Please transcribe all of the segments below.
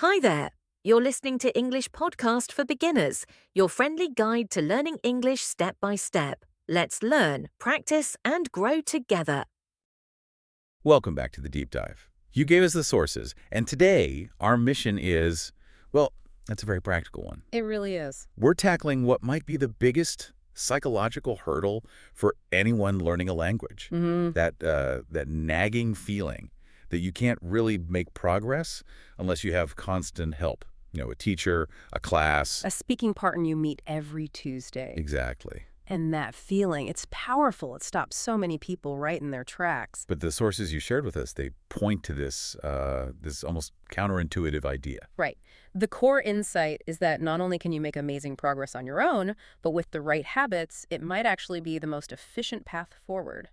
Hi there. You're listening to English Podcast for Beginners, your friendly guide to learning English step by step. Let's learn, practice, and grow together. Welcome back to the Deep Dive. You gave us the sources, and today our mission is, well, that's a very practical one. It really is. We're tackling what might be the biggest psychological hurdle for anyone learning a language. That nagging feeling that you can't really make progress unless you have constant help. A teacher, a class. A speaking partner you meet every Tuesday. Exactly. And that feeling, it's powerful. It stops so many people right in their tracks. But the sources you shared with us, they point to this almost counterintuitive idea. Right. The core insight is that not only can you make amazing progress on your own, but with the right habits, it might actually be the most efficient path forward.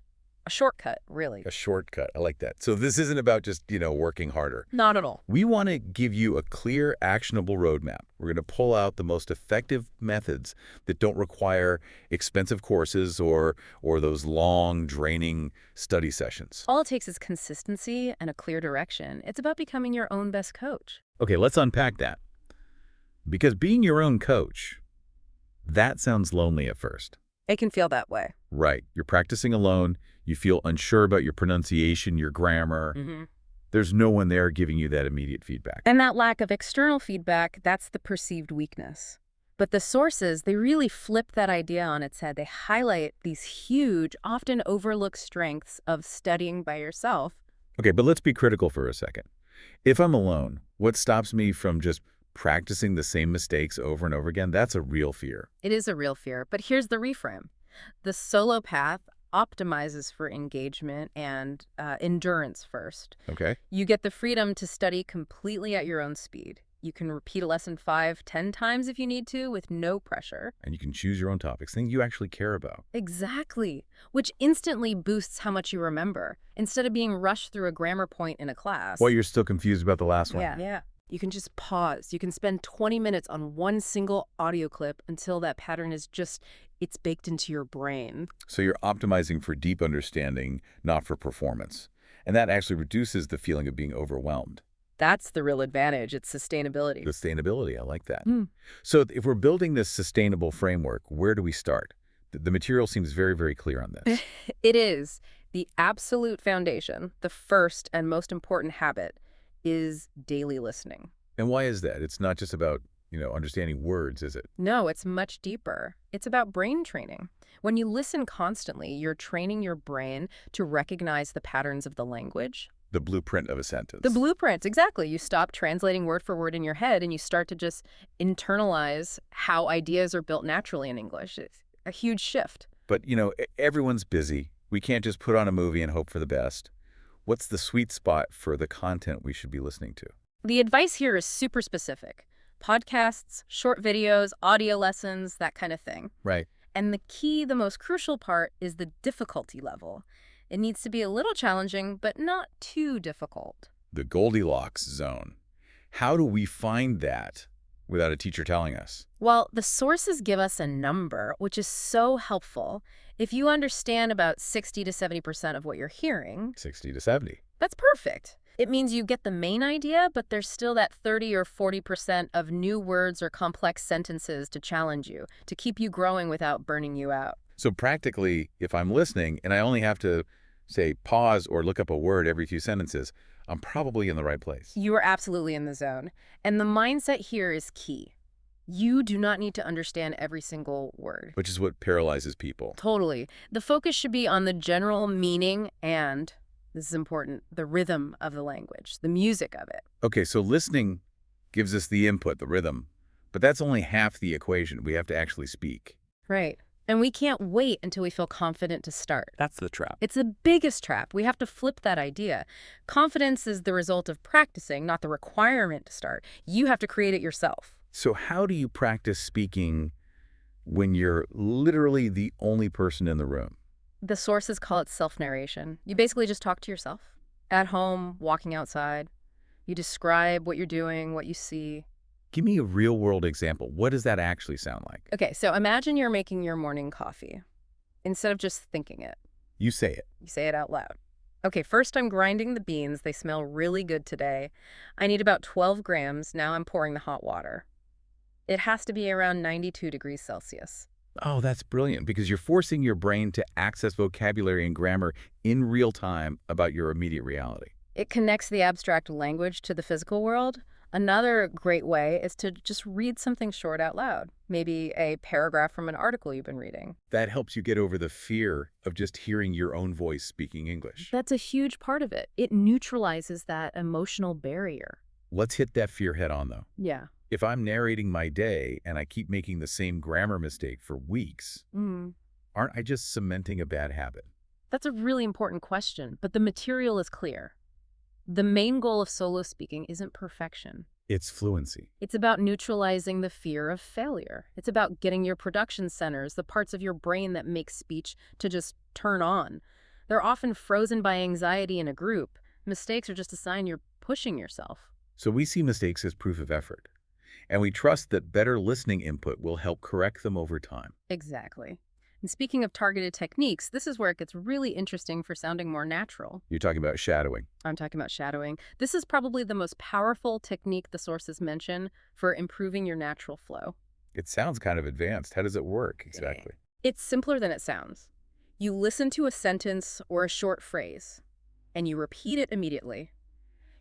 A shortcut, really. A shortcut. I like that. So this isn't about just, working harder. Not at all. We want to give you a clear, actionable roadmap. We're going to pull out the most effective methods that don't require expensive courses or those long, draining study sessions. All it takes is consistency and a clear direction. It's about becoming your own best coach. Okay, let's unpack that. Because being your own coach, that sounds lonely at first. It can feel that way. Right. You're practicing alone. You feel unsure about your pronunciation, your grammar. There's no one there giving you that immediate feedback. And that lack of external feedback, that's the perceived weakness. But the sources, they really flip that idea on its head. They highlight these huge, often overlooked strengths of studying by yourself. Okay, but let's be critical for a second. If I'm alone, what stops me from just practicing the same mistakes over and over again? That's a real fear. It is a real fear, but here's the reframe. The solo path optimizes for engagement and endurance first. Okay. You get the freedom to study completely at your own speed. You can repeat a lesson 5, 10 times if you need to with no pressure. And you can choose your own topics, things you actually care about. Exactly, which instantly boosts how much you remember, instead of being rushed through a grammar point in a class. Well, you're still confused about the last one. Yeah. You can just pause. You can spend 20 minutes on one single audio clip until that pattern is it's baked into your brain. So you're optimizing for deep understanding, not for performance. And that actually reduces the feeling of being overwhelmed. That's the real advantage. It's sustainability. Sustainability, I like that. So if we're building this sustainable framework, where do we start? The material seems very, very clear on this. It is. The absolute foundation, the first and most important habit, is daily listening. And why is that? It's not just about, understanding words, is it? No, it's much deeper. It's about brain training. When you listen constantly, you're training your brain to recognize the patterns of the language. The blueprint of a sentence. The blueprints, exactly. You stop translating word for word in your head and you start to just internalize how ideas are built naturally in English. It's a huge shift. But, everyone's busy. We can't just put on a movie and hope for the best. What's the sweet spot for the content we should be listening to? The advice here is super specific. Podcasts, short videos, audio lessons, that kind of thing. Right. And the most crucial part is the difficulty level. It needs to be a little challenging, but not too difficult. The Goldilocks zone. How do we find that without a teacher telling us? Well, the sources give us a number, which is so helpful. If you understand about 60 to 70% of what you're hearing, 60 to 70. that's perfect. It means you get the main idea, but there's still that 30 or 40% of new words or complex sentences to challenge you, to keep you growing without burning you out. So practically, if I'm listening and I only have to, say, pause or look up a word every few sentences, I'm probably in the right place. You are absolutely in the zone. And the mindset here is key. You do not need to understand every single word. Which is what paralyzes people. Totally. The focus should be on the general meaning and, this is important, the rhythm of the language, the music of it. Okay, so listening gives us the input, the rhythm, but that's only half the equation. We have to actually speak. Right. And we can't wait until we feel confident to start. That's the trap. It's the biggest trap. We have to flip that idea. Confidence is the result of practicing, not the requirement to start. You have to create it yourself. So how do you practice speaking when you're literally the only person in the room? The sources call it self-narration. You basically just talk to yourself. At home, walking outside. You describe what you're doing, what you see. Give me a real-world example. What does that actually sound like? Okay, so imagine you're making your morning coffee. Instead of just thinking it, You say it. you say it out loud. Okay, first I'm grinding the beans. They smell really good today. I need about 12 grams. Now I'm pouring the hot water. It has to be around 92 degrees Celsius. Oh, that's brilliant, because you're forcing your brain to access vocabulary and grammar in real time about your immediate reality. It connects the abstract language to the physical world. Another great way is to just read something short out loud, maybe a paragraph from an article you've been reading. That helps you get over the fear of just hearing your own voice speaking English. That's a huge part of it. It neutralizes that emotional barrier. Let's hit that fear head on, though. Yeah. If I'm narrating my day and I keep making the same grammar mistake for weeks, aren't I just cementing a bad habit? That's a really important question, but the material is clear. The main goal of solo speaking isn't perfection. It's fluency. It's about neutralizing the fear of failure. It's about getting your production centers, the parts of your brain that make speech, to just turn on. They're often frozen by anxiety in a group. Mistakes are just a sign you're pushing yourself. So we see mistakes as proof of effort, and we trust that better listening input will help correct them over time. Exactly. And speaking of targeted techniques, this is where it gets really interesting for sounding more natural. You're talking about shadowing. I'm talking about shadowing. This is probably the most powerful technique the sources mention for improving your natural flow. It sounds kind of advanced. How does it work exactly? It's simpler than it sounds. You listen to a sentence or a short phrase, and you repeat it immediately.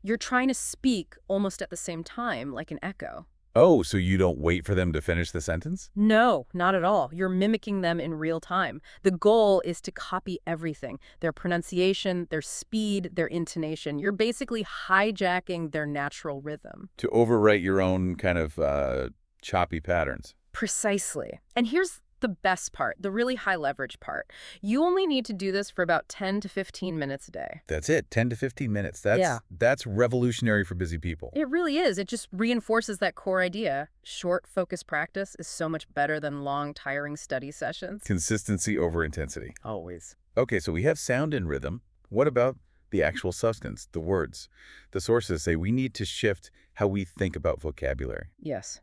You're trying to speak almost at the same time, like an echo. Oh, so you don't wait for them to finish the sentence? No, not at all. You're mimicking them in real time. The goal is to copy everything. Their pronunciation, their speed, their intonation. You're basically hijacking their natural rhythm. To overwrite your own kind of choppy patterns. Precisely. And here's the best part, the really high leverage part. You only need to do this for about 10 to 15 minutes a day. That's it, 10 to 15 minutes. Yeah. That's revolutionary for busy people. It really is. It just reinforces that core idea. Short, focused practice is so much better than long, tiring study sessions. Consistency over intensity. Always. Okay, so we have sound and rhythm. What about the actual substance, the words? The sources say we need to shift how we think about vocabulary. Yes.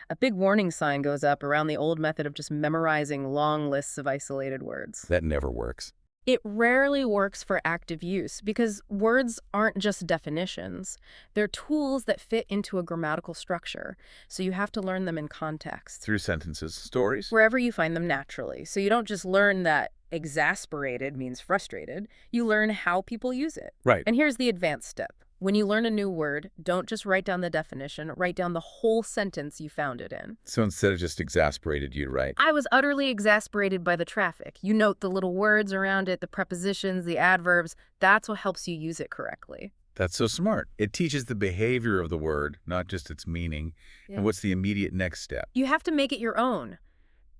A big warning sign goes up around the old method of just memorizing long lists of isolated words. That never works. It rarely works for active use because words aren't just definitions. They're tools that fit into a grammatical structure, so you have to learn them in context. Through sentences, stories? Wherever you find them naturally. So you don't just learn that exasperated means frustrated. You learn how people use it. Right. And here's the advanced step. When you learn a new word, don't just write down the definition, write down the whole sentence you found it in. So instead of just exasperated, you write, I was utterly exasperated by the traffic. You note the little words around it, the prepositions, the adverbs. That's what helps you use it correctly. That's so smart. It teaches the behavior of the word, not just its meaning. Yeah. And what's the immediate next step? You have to make it your own.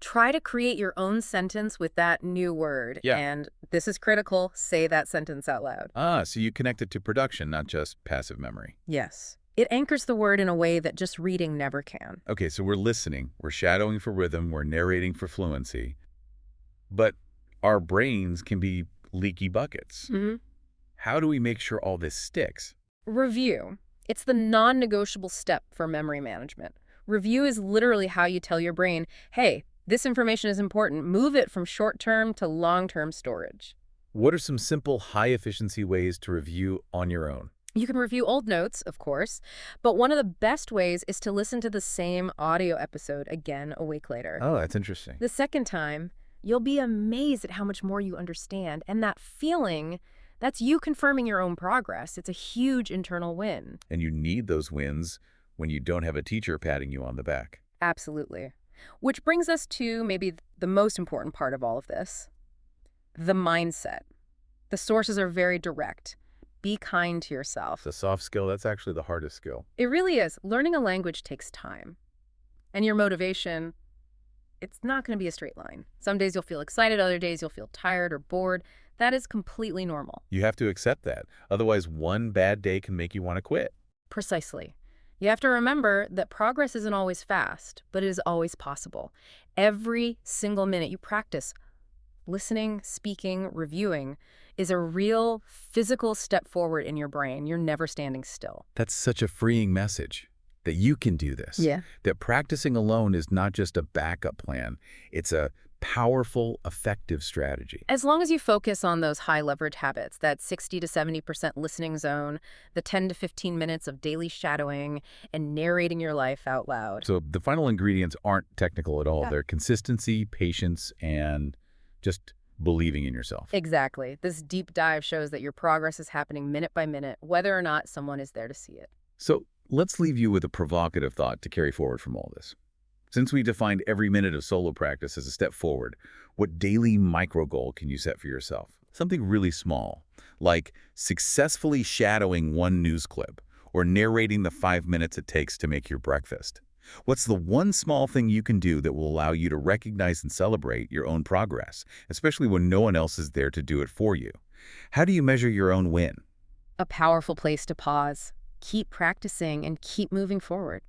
Try to create your own sentence with that new word. Yeah. And this is critical. Say that sentence out loud. Ah, so you connect it to production, not just passive memory. Yes. It anchors the word in a way that just reading never can. Okay, so we're listening, we're shadowing for rhythm, we're narrating for fluency. But our brains can be leaky buckets. How do we make sure all this sticks? Review. It's the non-negotiable step for memory management. Review is literally how you tell your brain, hey, this information is important. Move it from short-term to long-term storage. What are some simple, high-efficiency ways to review on your own? You can review old notes, of course, but one of the best ways is to listen to the same audio episode again a week later. Oh, that's interesting. The second time, you'll be amazed at how much more you understand, and that feeling, that's you confirming your own progress. It's a huge internal win. And you need those wins when you don't have a teacher patting you on the back. Absolutely. Which brings us to maybe the most important part of all of this, the mindset. The sources are very direct. Be kind to yourself. The soft skill, that's actually the hardest skill. It really is. Learning a language takes time. And your motivation, it's not going to be a straight line. Some days you'll feel excited, other days you'll feel tired or bored. That is completely normal. You have to accept that. Otherwise, one bad day can make you want to quit. Precisely. You have to remember that progress isn't always fast, but it is always possible. Every single minute you practice listening, speaking, reviewing is a real physical step forward in your brain. You're never standing still. That's such a freeing message, that you can do this. Yeah. That practicing alone is not just a backup plan. It's a powerful, effective strategy. As long as you focus on those high leverage habits, that 60 to 70% listening zone, the 10 to 15 minutes of daily shadowing, and narrating your life out loud. So the final ingredients aren't technical at all. Yeah. They're consistency, patience, and just believing in yourself. Exactly. This deep dive shows that your progress is happening minute by minute, whether or not someone is there to see it. So let's leave you with a provocative thought to carry forward from all this. Since we defined every minute of solo practice as a step forward, what daily micro goal can you set for yourself? Something really small, like successfully shadowing one news clip or narrating the 5 minutes it takes to make your breakfast. What's the one small thing you can do that will allow you to recognize and celebrate your own progress, especially when no one else is there to do it for you? How do you measure your own win? A powerful place to pause, keep practicing, and keep moving forward.